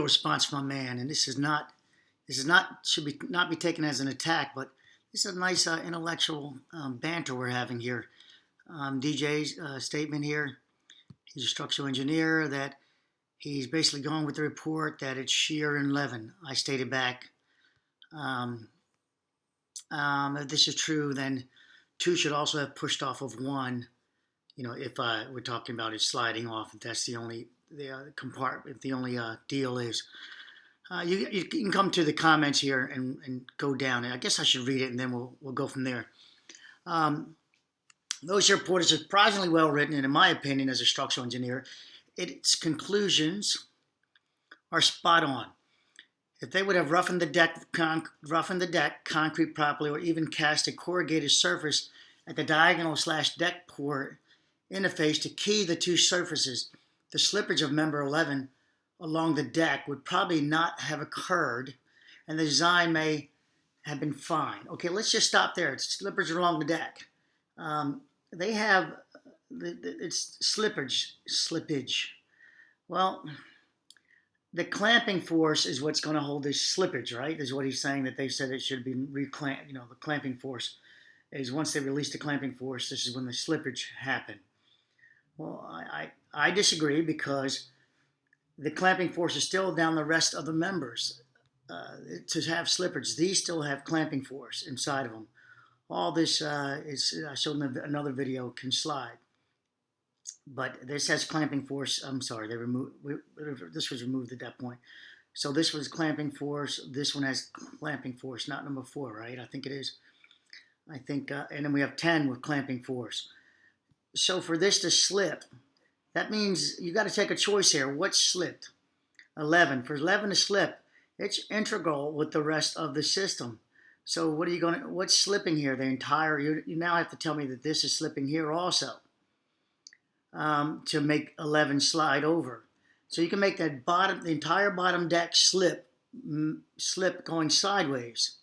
response from a man, and this is not should not be taken as an attack, but this is a nice intellectual banter we're having here. DJ's statement here, he's a structural engineer, that he's basically going with the report that it's shear and leaven. I stated back, if this is true, then 2 should also have pushed off of 1. You know, if we're talking about it sliding off, if that's the only compartment, if the only deal is. You can come to the comments here and go down. I guess I should read it and then we'll go from there. The OSHA report is surprisingly well written, and in my opinion, as a structural engineer, its conclusions are spot on. If they would have roughened the deck concrete properly, or even cast a corrugated surface at the diagonal/deck port interface to key the 2 surfaces, the slippage of member 11 along the deck would probably not have occurred, and the design may have been fine. Okay, let's just stop there. It's slippage along the deck. They have it's slippage. Well, the clamping force is what's going to hold this slippage, right? Is what he's saying, that they said it should be reclamped. You know, the clamping force is once they release the clamping force, this is when the slippage happened. Well, I disagree, because the clamping force is still down the rest of the members. To have slippage, these still have clamping force inside of them. All this is, I showed in another video, can slide. But this has clamping force. I'm sorry, this was removed at that point. So this was clamping force. This one has clamping force, not number 4, right? I think it is. I think, and then we have 10 with clamping force. So for this to slip, that means you got to take a choice here. What slipped? 11. For 11 to slip, it's integral with the rest of the system. So what's slipping here? The entire, you now have to tell me that this is slipping here also, to make 11 slide over. So you can make that the entire bottom deck slip going sideways.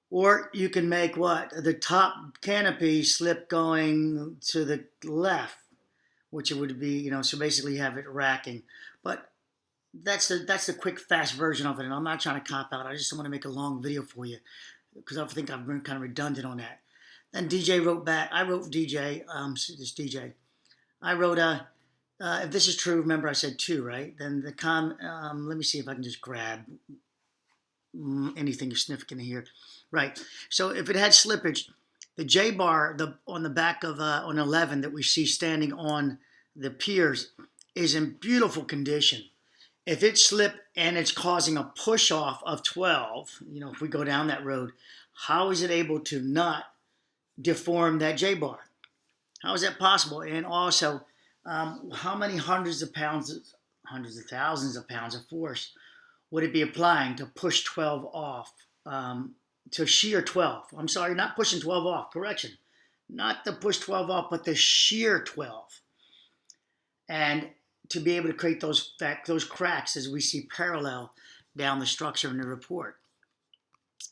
Or you can make what? The top canopy slip going to the left, which it would be, you know, so basically you have it racking. But that's the quick, fast version of it, and I'm not trying to cop out. I just want to make a long video for you, because I think I've been kind of redundant on that. Then DJ wrote back. I wrote DJ, this DJ. I wrote, if this is true, remember I said 2, right? Then the let me see if I can just grab anything significant here. Right, so if it had slippage, the J-bar on the back of on 11 that we see standing on the piers is in beautiful condition. If it slipped and it's causing a push off of 12, you know, if we go down that road, how is it able to not deform that J-bar? How is that possible? And also, how many hundreds of thousands of pounds of force would it be applying to push 12 off, to shear 12? I'm sorry, not pushing 12 off, correction. Not to push 12 off, but to shear 12. And to be able to create those cracks as we see parallel down the structure in the report.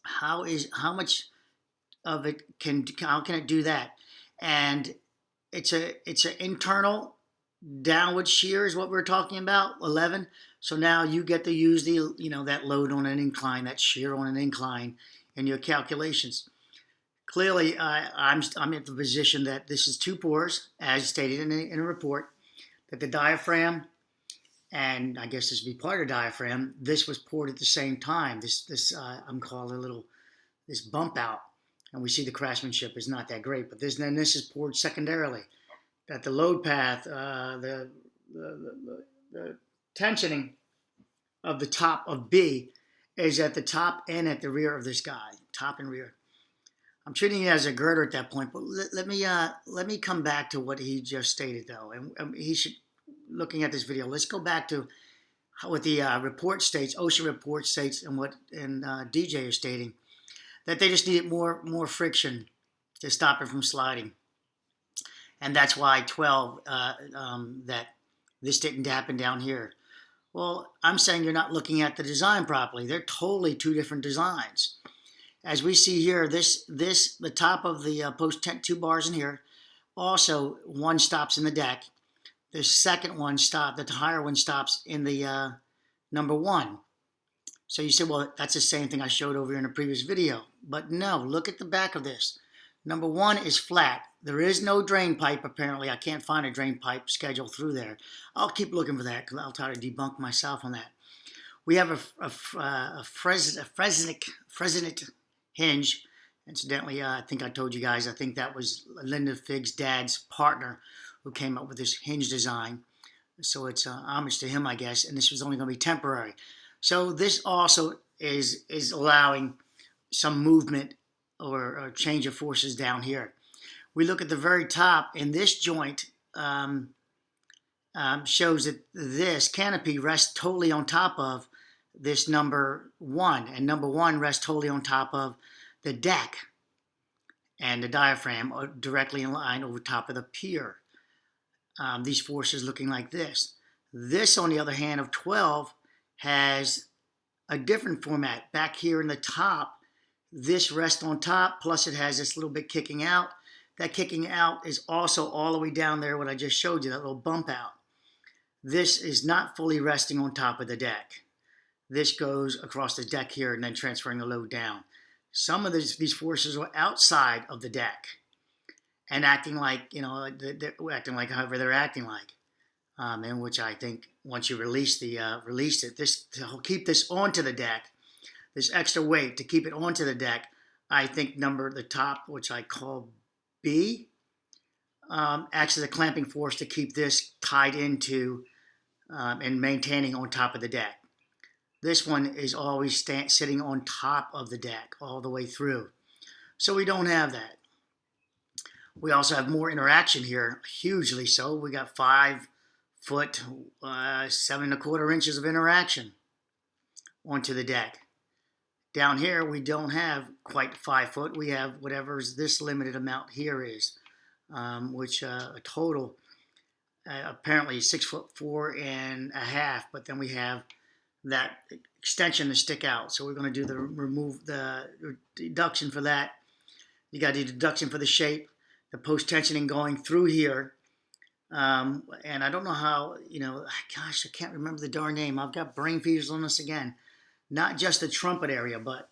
How much of it how can it do that? And it's an internal downward shear is what we're talking about, 11. So now you get to use that load on an incline, that shear on an incline in your calculations. Clearly, I'm at the position that this is 2 pores, as stated in a report, that the diaphragm, and I guess this would be part of the diaphragm, this was poured at the same time. I'm calling this bump out, and we see the craftsmanship is not that great, but this is poured secondarily. That the load path, the tensioning of the top of B is at the top and at the rear of this guy, top and rear. I'm treating it as a girder at that point, but let me come back to what he just stated, though. And he should, looking at this video, let's go back to what the report states, OSHA report states, and what DJ is stating, that they just needed more friction to stop it from sliding. And that's why 12, that this didn't happen down here. Well, I'm saying you're not looking at the design properly. They're totally 2 different designs. As we see here, the top of the post tent 2 bars in here, also one stops in the deck. The second one the higher one stops in the number one. So you say, well, that's the same thing I showed over here in a previous video. But no, look at the back of this. Number one is flat. There is no drain pipe, apparently. I can't find a drain pipe schedule through there. I'll keep looking for that because I'll try to debunk myself on that. We have a Fresnel hinge. Incidentally, I think I told you guys, I think that was Linda Figg's dad's partner who came up with this hinge design. So it's homage to him, I guess, and this was only going to be temporary. So this also is allowing some movement or change of forces down here. We look at the very top, and this joint shows that this canopy rests totally on top of this number one, and number one rests totally on top of the deck, and the diaphragm are directly in line over top of the pier. These forces looking like this. This, on the other hand, of 12 has a different format. Back here in the top, this rests on top, plus it has this little bit kicking out. That kicking out is also all the way down there, what I just showed you, that little bump out. This is not fully resting on top of the deck. This goes across the deck here and then transferring the load down. Some of these forces are outside of the deck and acting like, they're acting like however they're acting like. In which I think once you release it, to keep this onto the deck, this extra weight to keep it onto the deck, I think the top, which I call B, acts as a clamping force to keep this tied into and maintaining on top of the deck. This one is always sitting on top of the deck all the way through. So we don't have that. We also have more interaction here, hugely so. We got 5 foot, 7 1/4 inches of interaction onto the deck. Down here, we don't have quite 5 foot. We have whatever this limited amount here is, which a total apparently 6'4" and a half. But then we have that extension to stick out. So we're going to do the deduction for that. You got the deduction for the shape, the post-tensioning going through here. And I don't know how, gosh, I can't remember the darn name. I've got brain fevers on this again. Not just the trumpet area, but,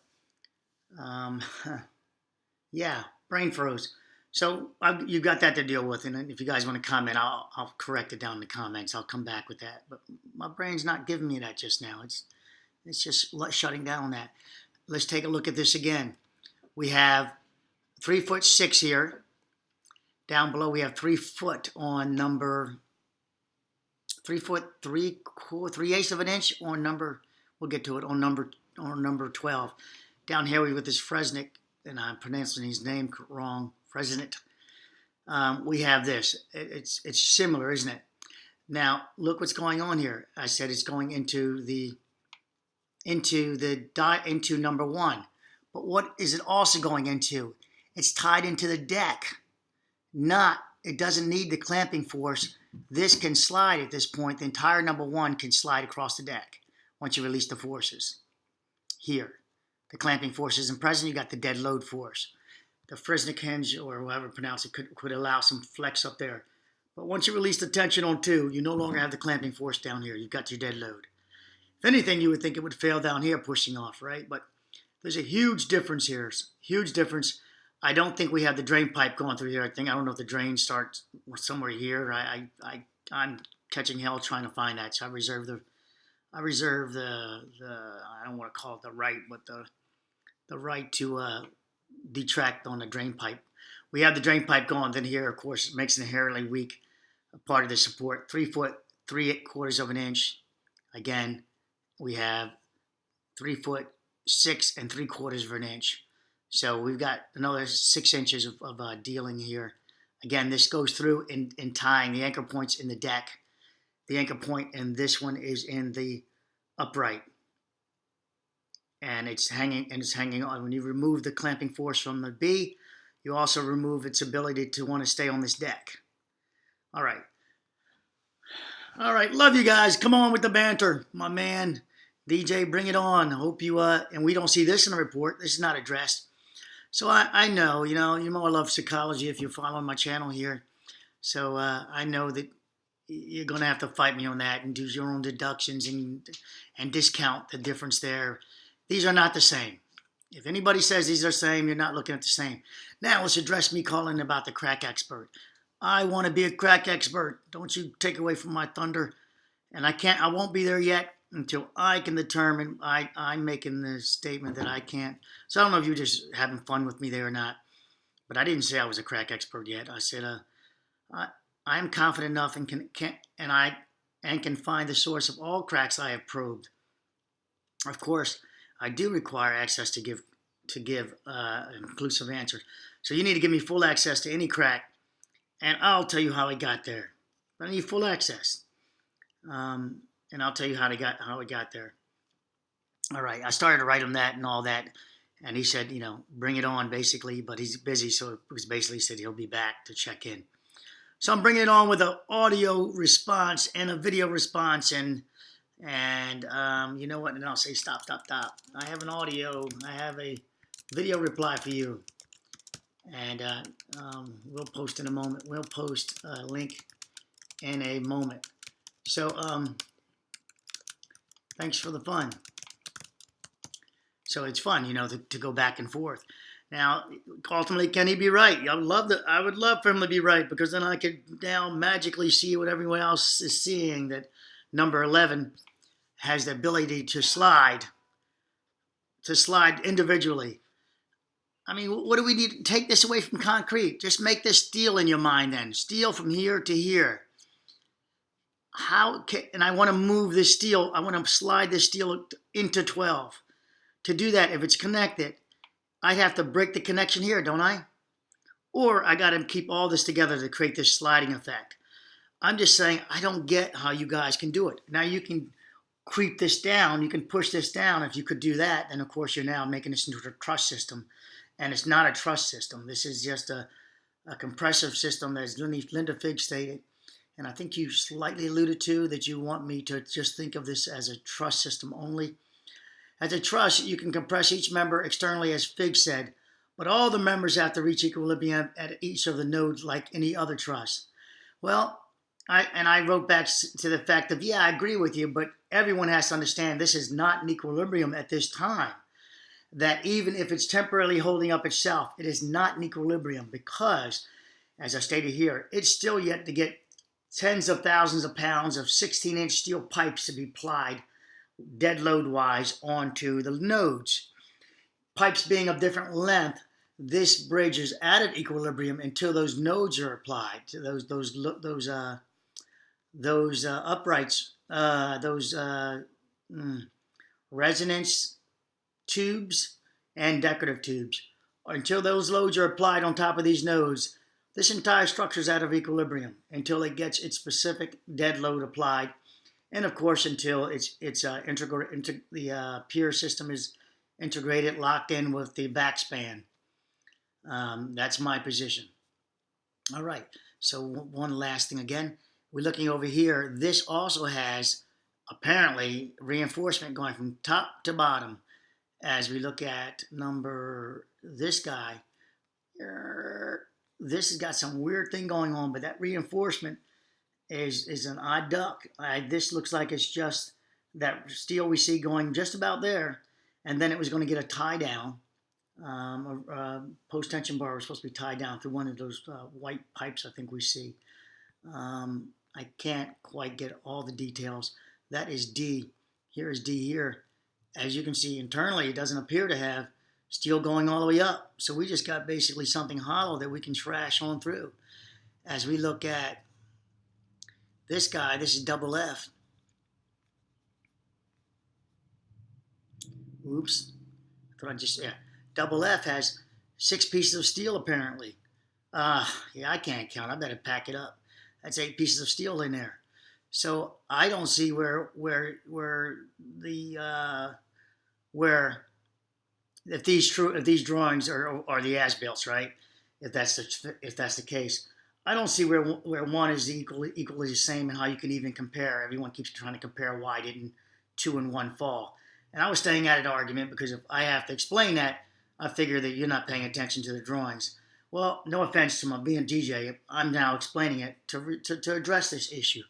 yeah, brain froze. So you've got that to deal with. And if you guys want to comment, I'll correct it down in the comments. I'll come back with that. But my brain's not giving me that just now. It's just shutting down on that. Let's take a look at this again. We have 3'6" here. Down below, we have 3 foot on number 3 foot 3/8 of an inch on number. We'll get to it on number 12. Down here, we with this Fresnel, and I'm pronouncing his name wrong. Fresnel. We have this. It's similar, isn't it? Now look what's going on here. I said it's going into number one. But what is it also going into? It's tied into the deck. It doesn't need the clamping force. This can slide at this point. The entire number one can slide across the deck once you release the forces. Here, the clamping force isn't present. You got the dead load force. The Fresnel hinge, or however you pronounce it, could allow some flex up there. But once you release the tension on 2, you no longer have the clamping force down here. You've got your dead load. If anything, you would think it would fail down here pushing off, right? But there's a huge difference here. Huge difference. I don't think we have the drain pipe going through here. I don't know if the drain starts somewhere here. I'm catching hell trying to find that. So I reserve the I don't want to call it the right, but the right to detract on the drain pipe. We have the drain pipe going. Then here, of course, it makes an inherently weak part of the support. 3 foot 3/4 of an inch. Again, we have 3 foot 6 3/4 of an inch. So we've got another 6 inches of dealing here. Again, this goes through in tying the anchor points in the deck. The anchor point in this one is in the upright. And it's hanging on. When you remove the clamping force from the B, you also remove its ability to want to stay on this deck. All right. All right, love you guys. Come on with the banter. My man, DJ, bring it on. Hope you, and we don't see this in the report. This is not addressed. So I know, you know I love psychology if you're following my channel here. So I know that, you're going to have to fight me on that and do your own deductions and discount the difference there. These are not the same. If anybody says these are the same, you're not looking at the same. Now let's address me calling about the crack expert. I want to be a crack expert. Don't you take away from my thunder. And I won't be there yet until I can determine. I'm making the statement that I can't. So I don't know if you're just having fun with me there or not. But I didn't say I was a crack expert yet. I said I'm confident enough and can find the source of all cracks I have probed. Of course, I do require access to give inclusive answers. So you need to give me full access to any crack, and I'll tell you how I got there. I need full access, and I'll tell you how I got there. All right, I started to write him that and all that, and he said, bring it on, basically, but he's busy, so it was basically said he'll be back to check in. So I'm bringing it on with an audio response and a video response, and you know what? And I'll say stop. I have an audio. I have a video reply for you, and we'll post in a moment. We'll post a link in a moment. So thanks for the fun. So it's fun, to go back and forth. Now, ultimately, can he be right? I would love for him to be right, because then I could now magically see what everyone else is seeing, that number 11 has the ability to slide individually. I mean, what do we need? Take this away from concrete. Just make this steel in your mind then. Steel from here to here. And I want to move this steel. I want to slide this steel into 12. To do that, if it's connected, I have to break the connection here, don't I? Or I got to keep all this together to create this sliding effect. I'm just saying I don't get how you guys can do it. Now you can creep this down. You can push this down. If you could do that, then of course you're now making this into a truss system. And it's not a truss system. This is just a compressive system, as Linda Figg stated. And I think you slightly alluded to that you want me to just think of this as a truss system only. As a truss, you can compress each member externally, as Figg said, but all the members have to reach equilibrium at each of the nodes like any other truss. Well, I wrote back to the fact of, I agree with you, but everyone has to understand this is not in equilibrium at this time. That even if it's temporarily holding up itself, it is not in equilibrium because, as I stated here, it's still yet to get tens of thousands of pounds of 16-inch steel pipes to be plied dead load-wise onto the nodes. Pipes being of different length, this bridge is at equilibrium until those nodes are applied to those uprights, resonance tubes and decorative tubes. Until those loads are applied on top of these nodes, this entire structure is out of equilibrium until it gets its specific dead load applied. And of course, until the pier system is integrated, locked in with the backspan. That's my position. All right. So one last thing again. We're looking over here. This also has apparently reinforcement going from top to bottom. As we look at this guy, this has got some weird thing going on, but that reinforcement is an odd duck. This looks like it's just that steel we see going just about there, and then it was going to get a tie down. Post-tension bar was supposed to be tied down through one of those white pipes I think we see. I can't quite get all the details. That is D. Here is D here. As you can see internally, it doesn't appear to have steel going all the way up. So we just got basically something hollow that we can trash on through. As we look at this guy, this is double F. Oops. Double F has 6 pieces of steel apparently. I can't count. I better pack it up. That's 8 pieces of steel in there. So I don't see where if these drawings are the as-built, right? If that's the case, I don't see where one is equally the same and how you can even compare. Everyone keeps trying to compare why didn't 2 and 1 fall. And I was staying at an argument because if I have to explain that, I figure that you're not paying attention to the drawings. Well, no offense to my being DJ, I'm now explaining it to address this issue.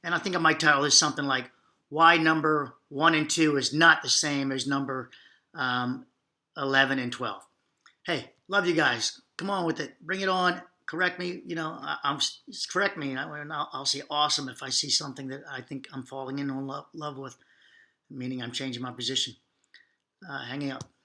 And I think I might title this something like why number 1 and 2 is not the same as number 11 and 12. Hey, love you guys. Come on with it. Bring it on. Correct me. Correct me. I'll say awesome if I see something that I think I'm falling in love with, meaning I'm changing my position. Hanging up.